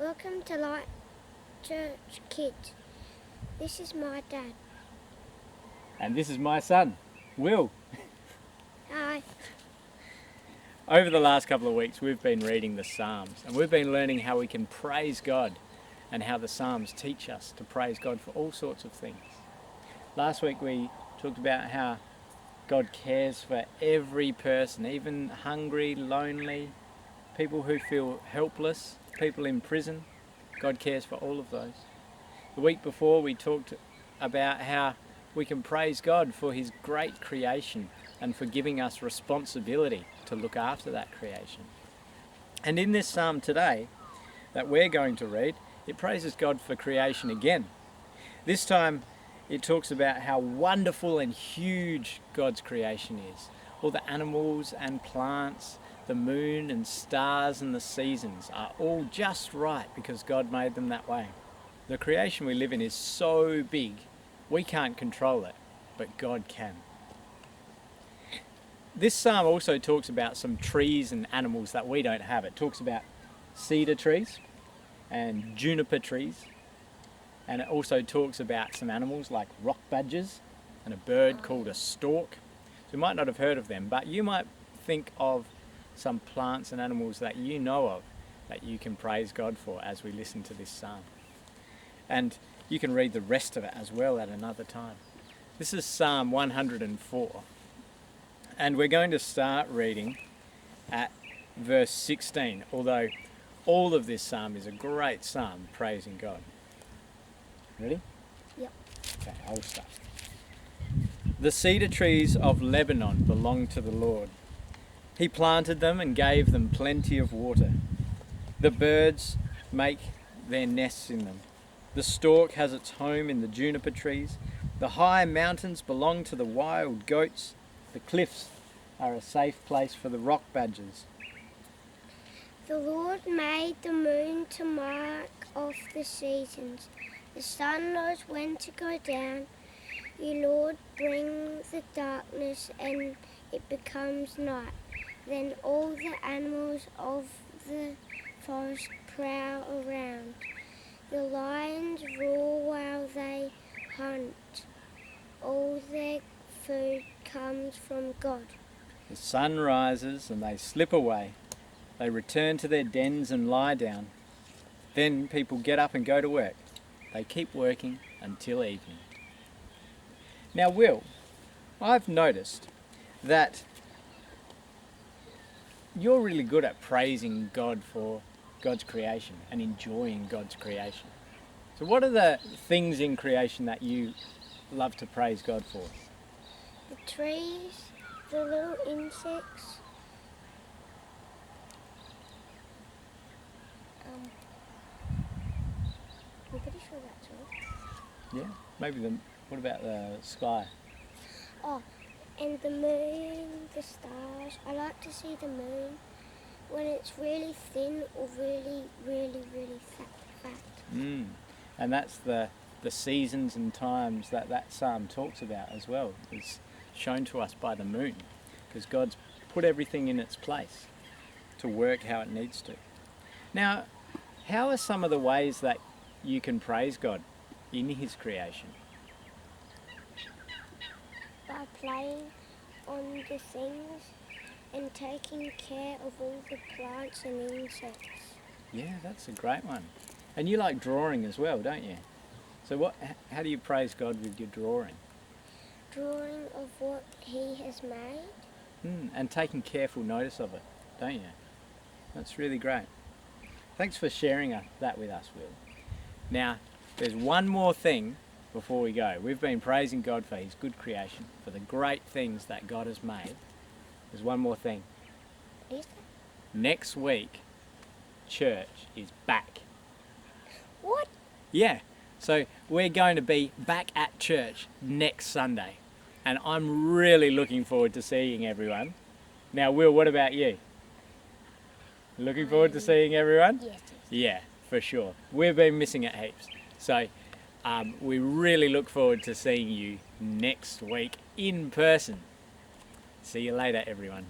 Welcome to Light Church Kids. This is my dad. And this is my son, Will. Hi. Over the last couple of weeks, we've been reading the Psalms and we've been learning how we can praise God and how the Psalms teach us to praise God for all sorts of things. Last week we talked about how God cares for every person, even hungry, lonely, people who feel helpless, people in prison. God cares for all of those. The week before we talked about how we can praise God for His great creation and for giving us responsibility to look after that creation. And in this psalm today that we're going to read, it praises God for creation again. This time it talks about how wonderful and huge God's creation is. All the animals and plants, the moon and stars and the seasons are all just right because God made them that way. The creation we live in is so big, we can't control it, but God can. This psalm also talks about some trees and animals that we don't have. It talks about cedar trees and juniper trees, and it also talks about some animals like rock badgers and a bird called a stork. So you might not have heard of them, but you might think of some plants and animals that you know of that you can praise God for as we listen to this psalm. And you can read the rest of it as well at another time. This is Psalm 104. And we're going to start reading at verse 16, although all of this psalm is a great psalm praising God. Ready? Yep. Okay, I'll start. The cedar trees of Lebanon belong to the Lord. He planted them and gave them plenty of water. The birds make their nests in them. The stork has its home in the juniper trees. The high mountains belong to the wild goats. The cliffs are a safe place for the rock badgers. The Lord made the moon to mark off the seasons. The sun knows when to go down. You, Lord, bring the darkness and it becomes night. Then all the animals of the forest prowl around. The lions roar while they hunt. All their food comes from God. The sun rises and they slip away. They return to their dens and lie down. Then people get up and go to work. They keep working until evening. Now, Will, I've noticed that you're really good at praising God for God's creation and enjoying God's creation. So what are the things in creation that you love to praise God for? The trees, the little insects, I'm pretty sure that's all. Yeah, maybe what about the sky? Oh, and the moon, the stars. I like to see the moon when it's really thin or really, really, really fat. And that's the seasons and times that psalm talks about as well. It's shown to us by the moon because God's put everything in its place to work how it needs to. Now, how are some of the ways that you can praise God in His creation? By playing on the things and taking care of all the plants and insects. Yeah, that's a great one. And you like drawing as well, don't you? So how do you praise God with your drawing? Drawing of what He has made. And taking careful notice of it, don't you? That's really great. Thanks for sharing that with us, Will. Now, there's one more thing before we go. We've been praising God for His good creation, for the great things that God has made. There's one more thing. Is that? Next week, church is back. What? Yeah, so we're going to be back at church next Sunday. And I'm really looking forward to seeing everyone. Now, Will, what about you? Looking forward to seeing everyone? Yes. Yeah, for sure. We've been missing it heaps. So we really look forward to seeing you next week in person. See you later, everyone.